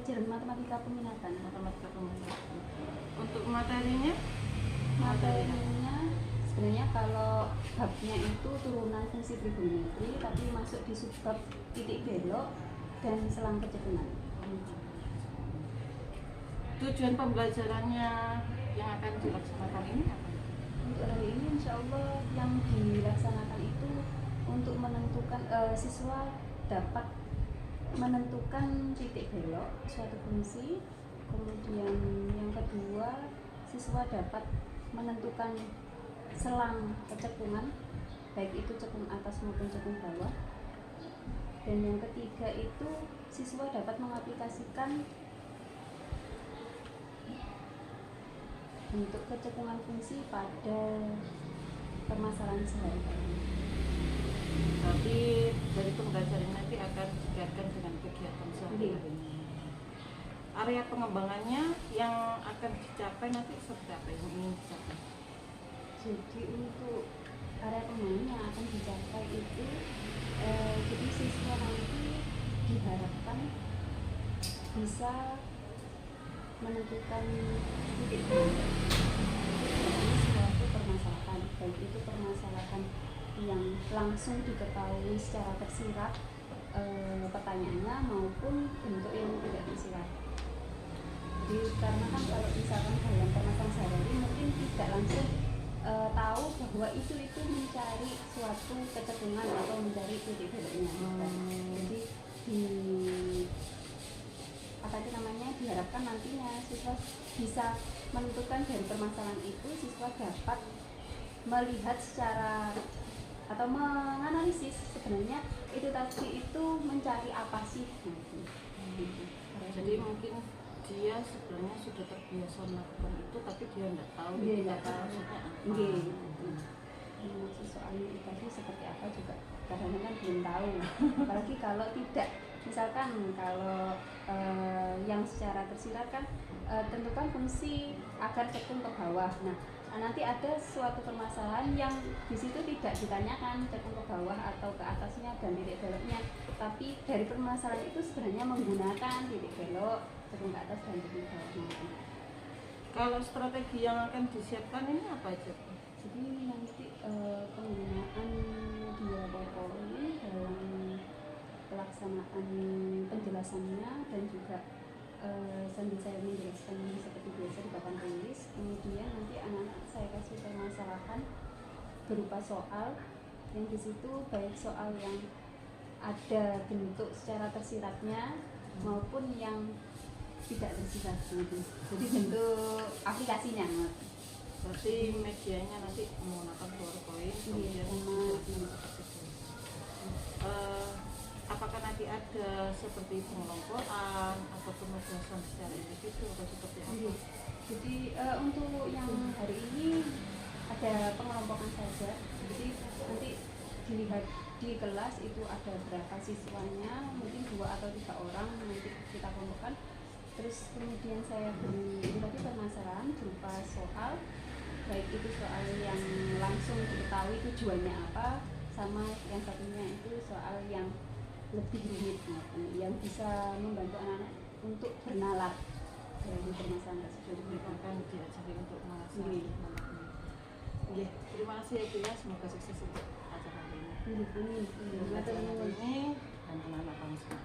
pelajaran matematika peminatan. Matematika peminatan. Untuk materinya? Materinya sebenarnya kalau babnya itu turunan fungsi trigonometri, tapi masuk di subbab titik belok dan selang kecekungan. Tujuan pembelajarannya yang akan dilaksanakan ini apa? Untuk hari ini insya Allah yang dilaksanakan itu untuk menentukan siswa dapat menentukan titik belok suatu fungsi, kemudian yang kedua siswa dapat menentukan selang kecekungan, baik itu cekung atas maupun cekung bawah, dan yang ketiga itu siswa dapat mengaplikasikan bentuk kecekungan fungsi pada permasalahan sehari-hari. Berarti dari pembelajaran nanti akan dikaitkan dengan kegiatan sehari-hari. Area pengembangannya yang akan dicapai nanti seperti apa yang ingin dicapai? Jadi untuk area pengembangan yang akan dicapai itu jadi siswa nanti diharapkan bisa menentukan titik belok dari suatu permasalahan, baik itu permasalahan yang langsung diketahui secara tersirat pertanyaannya maupun bentuk yang tidak tersirat. Jadi karena kan kalau misalkan dalam permasalahan sehari-hari mungkin tidak langsung tahu bahwa itu mencari suatu kecekungan atau mencari titik beloknya. Jadi di apa itu namanya, diharapkan nantinya siswa bisa menentukan dari permasalahan itu, siswa dapat melihat secara atau menganalisis sebenarnya itu tadi itu mencari apa sih gitu. Jadi mungkin dia sebenarnya sudah terbiasa melakukan itu tapi dia tidak tahu tidak tahu maksudnya apa. Maksud soalnya itu tadi seperti apa juga kadang-kadang belum tahu. Apalagi kalau tidak, misalkan kalau yang secara tersirat kan tentukan fungsi agar cekung ke bawah. Nah, nanti ada suatu permasalahan yang di situ tidak ditanyakan cekung ke bawah atau ke atasnya dan titik beloknya, tapi dari permasalahan itu sebenarnya menggunakan titik belok, cekung ke atas dan cekung ke bawah. Kalau strategi yang akan disiapkan ini apa aja? Jadi nanti penggunaan media PowerPoint dalam pelaksanaan penjelasannya dan juga sambil saya menjelaskan seperti biasa di papan tulis. Kemudian nanti anak-anak saya kasih permasalahan berupa soal yang di situ baik soal yang ada bentuk secara tersiratnya maupun yang tidak tersirat. Jadi bentuk aplikasinya. Berarti medianya nanti menggunakan PowerPoint, kemudian apakah nanti ada seperti pengelompokan atau penugasan secara individu atau seperti apa? Jadi untuk yang hari ini ada pengelompokan saja. Jadi nanti dilihat di kelas itu ada berapa siswanya, mungkin 2 atau 3 orang nanti kita kelompokkan. Terus kemudian saya beri tadi permasalahan berupa soal, baik itu soal yang langsung diketahui tujuannya apa, sama yang satunya itu soal yang lebih rumit, yang bisa membantu anak-anak untuk bernalar dari permasalahan tersebut. Akan diajari untuk mengasah. Terima kasih ya Bu ya, semoga sukses untuk acara hari ini. Acara hari ini dan anak-anak kami semua.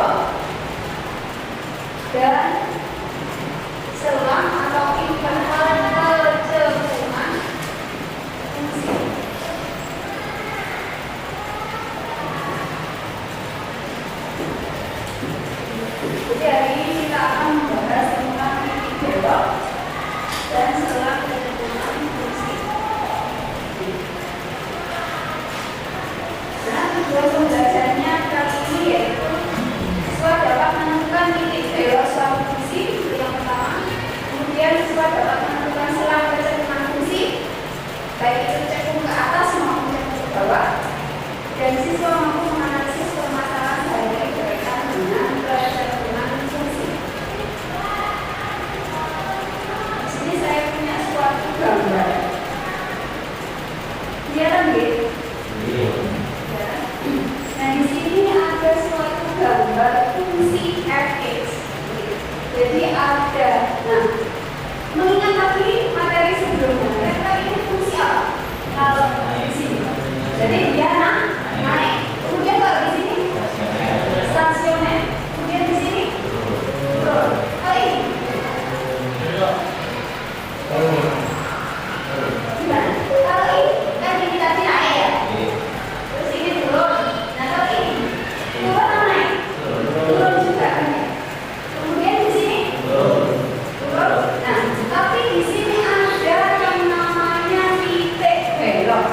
belok dan selang atau interval kecekungan fungsi. Jadi hari ini kita akan membahas tentang titik belok dan selang kecekungan fungsi. Nah, tujuan pembelajarannya kali ini yaitu siswa dapat menentukan titik belok suatu fungsi itu yang pertama. Kemudian siswa dapat menentukan selang kecekungan fungsi, baik itu cekung ke atas maupun cekung ke bawah. Dan siswa mampu menganalisis permasalahan sehari-hari berkaitan dengan kecekungan fungsi. Di sini saya punya suatu gambar. Kelihatan gitu? Nah, di sini ada suatu gambar fungsi fx. Jadi ada, nah, mengingat tadi materi sebelumnya, kita ini fungsi apa? Kalau di sini, jadi dia naik. Kemudian kalau di sini stasioner. Kemudian di sini turun. Kalau ini gimana? Kalau ini kan ini tadi naik ya. Terus ini turun. Nah, kalau ini turun atau naik? Turun juga kan ya. Kemudian di sini turun. Nah, tapi di sini ada yang namanya titik belok.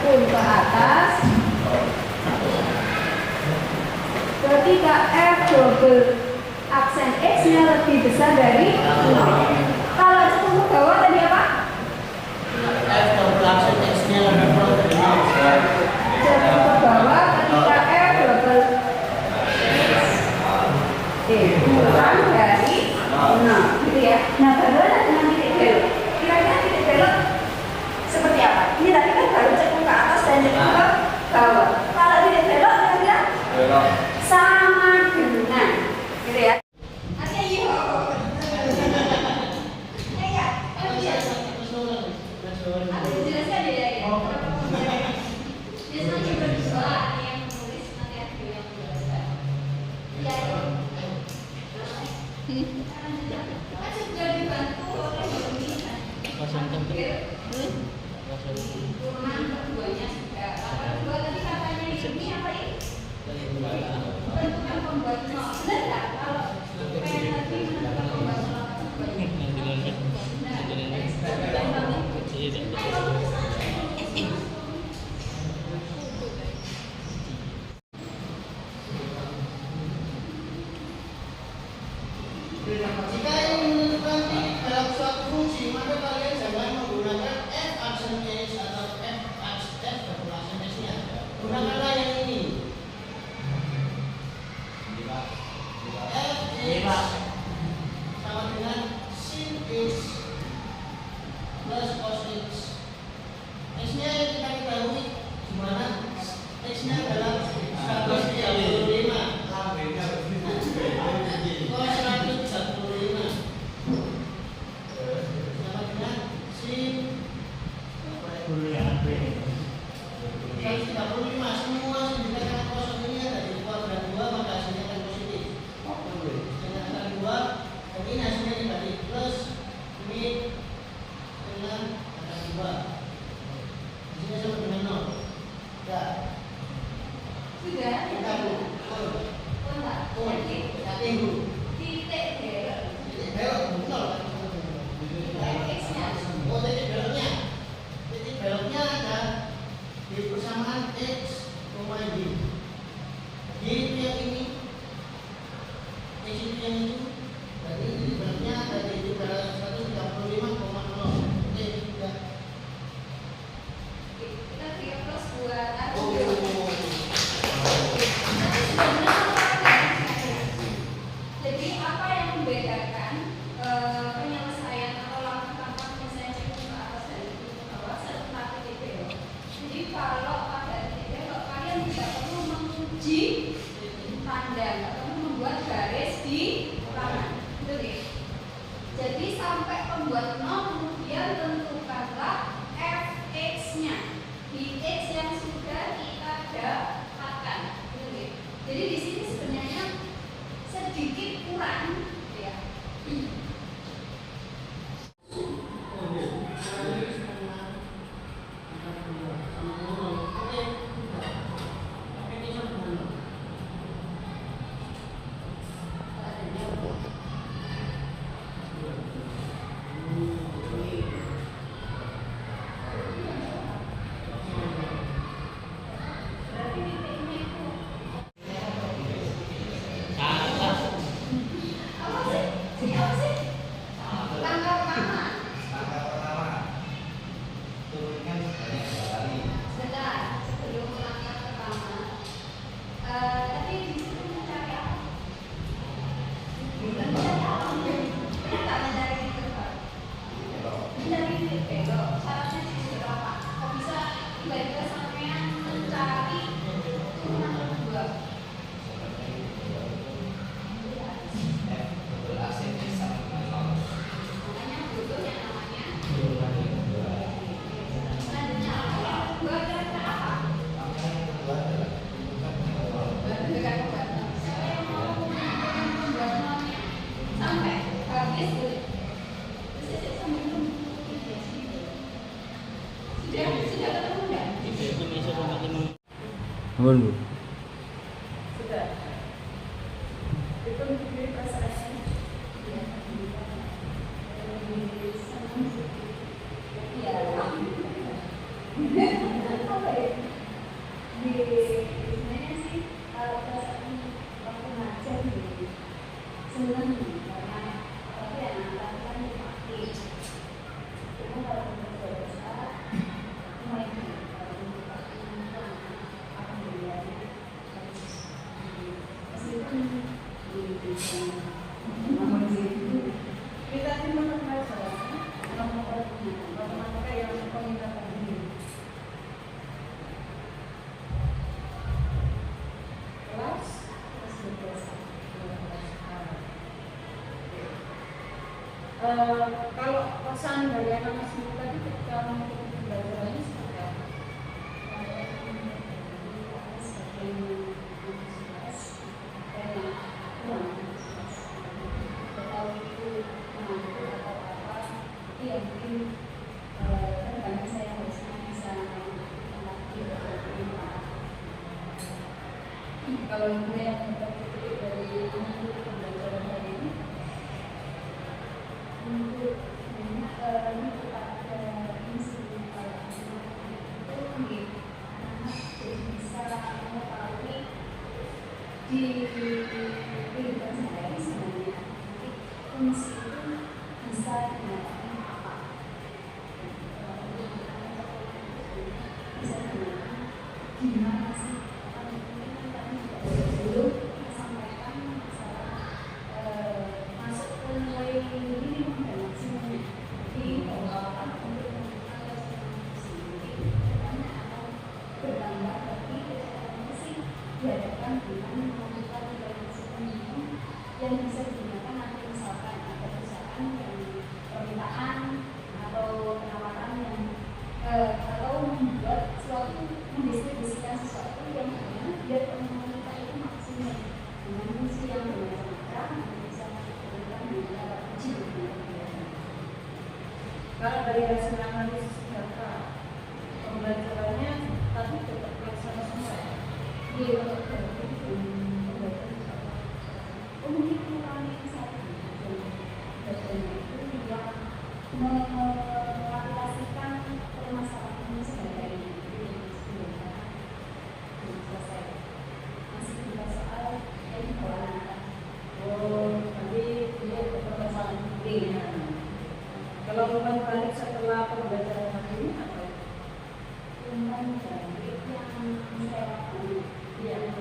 cekung ke atas. Ketika F double aksen X-nya lebih besar dari 0. Kalau cekung ke bawah tadi apa? F double aksen X-nya lebih besar dari 0. Cekung ke bawah ketika F double kurang dari 0, gitu ya. Nah, bagaimana dengan titik belok? Kira-kira titik belok seperti apa? Ini tadi kan baru cekung ke atas dan cekung ke bawah. Kalau titik belok kira-kira sama dengan, gitu ya. Artinya yuk. Ya, aku jelaskan ya. Biasanya cuma dua yang menulis, nanti aku yang menjelaskan. Ya. Kan sudah dibantu oleh dominan. Turunan keduanya sudah. Kedua tadi katanya ini apa ini? Bentukan pembuat nol. Benar nggak? Kalau pengen tadi menentukan pembuat nol atau Jika ingin menentukan titik dalam suatu fungsi, maka kalian jangan menggunakan F aksen X atau F double aksen X-nya. Gunakanlah yang ini. F sama dengan sin X plus cos X. X-nya yang kita ketahui gimana? X-nya adalah 135. Cos 135 sama dengan sin 135. Semua sin dikatakan kosong ini ada di kuadran 2, maka hasilnya akan positif. Dengan angka 2, dan ini hasilnya dibagi plus ini dengan angka 2. Hasilnya sama dengan 0. Ya. sudah? Kita tunggu. Titik belok. Titik belok 0 kan? X-nya. Oh, titik beloknya. Titik beloknya ada di persamaan X, Y. Di yang ini, X itu yang itu, berarti titik beloknya ada di 135,0. Oke, ya. Kita beri plus buat aku. Oh. Jadi apa yang membedakan penyelesaian atau langkah-langkah penyelesaian cekung ke atas dan cekung ke bawah serta titik belok? Jadi kalau pada titik belok kalian tidak perlu menguji tanda, nggak perlu membuat garis di tangan, betul ya? Jadi sampai pembuat 0 kemudian tentukanlah fx-nya di x yang sudah kita dapatkan, betul ya? Jadi di sini sebenarnya sedikit kurang, ya. Berarti titiknya itu apa sih? Apa sih? Langkah pertama. Sebentar, sebelum langkah pertama. Tadi di situ mencari apa? Mencari apa? Ternyata mencari titik belok. Mencari titik belok. Syaratnya sih berapa? Kok bisa tiba-tiba sampean mencari turunan kedua? Makanya butuh yang namanya selanjutnya apa? Yang kedua kira-kira apa? Dengan pembuat nol. Siapa yang mau membuat nolnya sampai habis boleh? Bisa sampai belum? Sudah ketemu nggak? Nuhun, Bu. Sudah. Itu diberi perasaannya. Iya. Apa ya? Kalau pesan dari anak Mas Bimo tadi ketika mengikuti pembelajarannya seperti apa? Kalau ibu yang terpilih dari untuk pembelajaran hari ini untuk ada institusi itu anak jadi bisa mengetahui di kehidupan sehari sebenarnya fungsi itu bisa digunakan apa, bisa digunakan gimana sih. Belum sampaikan masalah masuk ke nilai minimum dan maksimumnya. Jadi bahwa untuk menentukan sendiri karena akan bertambah tapi sih dihadapkan dengan menentukan nilai maksimum yang bisa digunakan nanti misalkan ada perusahaan yang permintaan atau penawaran yang atau membuat suatu mendistribusikan sesuatu yang mana biar teman-teman kita itu maksimal dengan fungsi yang bermacam-macam bisa diberikan dengan uji. Kalau dari hasil analisis data pembelajarannya tadi tetap sama semua ya? Iya, mungkin mengurangi satu bacanya itu yang mengaplikasikan permasalahan sebagai selesai masih juga soal kekeluargaan. Nanti dia permasalahan penting. Kalau umpan balik setelah pembelajaran hari ini apa? Umpan balik yang saya lakukan Yang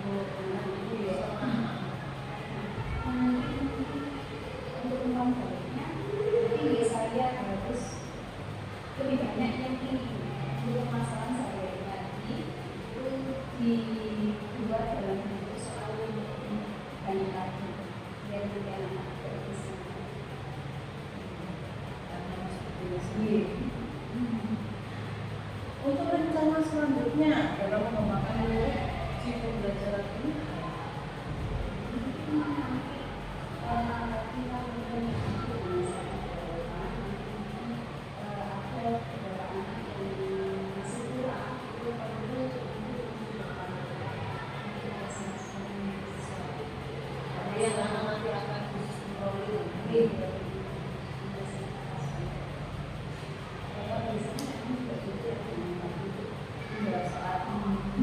untuk umpan baliknya jadi saya harus lebih banyak yang ini untuk masalah saya tadi itu dibuat dalam bentuk soal banyak lagi biar nanti anak-anak bisa untuk rencana selanjutnya dalam mengembangkan si pembelajaran ini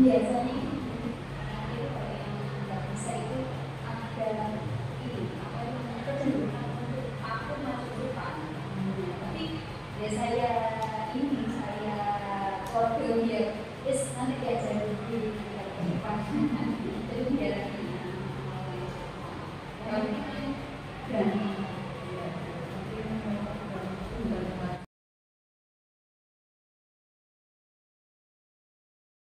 biasanya itu kalau yang nggak bisa itu ada ini apa namanya kecenderungan untuk aku masuk depan tapi ya saya kode dia nanti diajar di depan jadi biar ini berani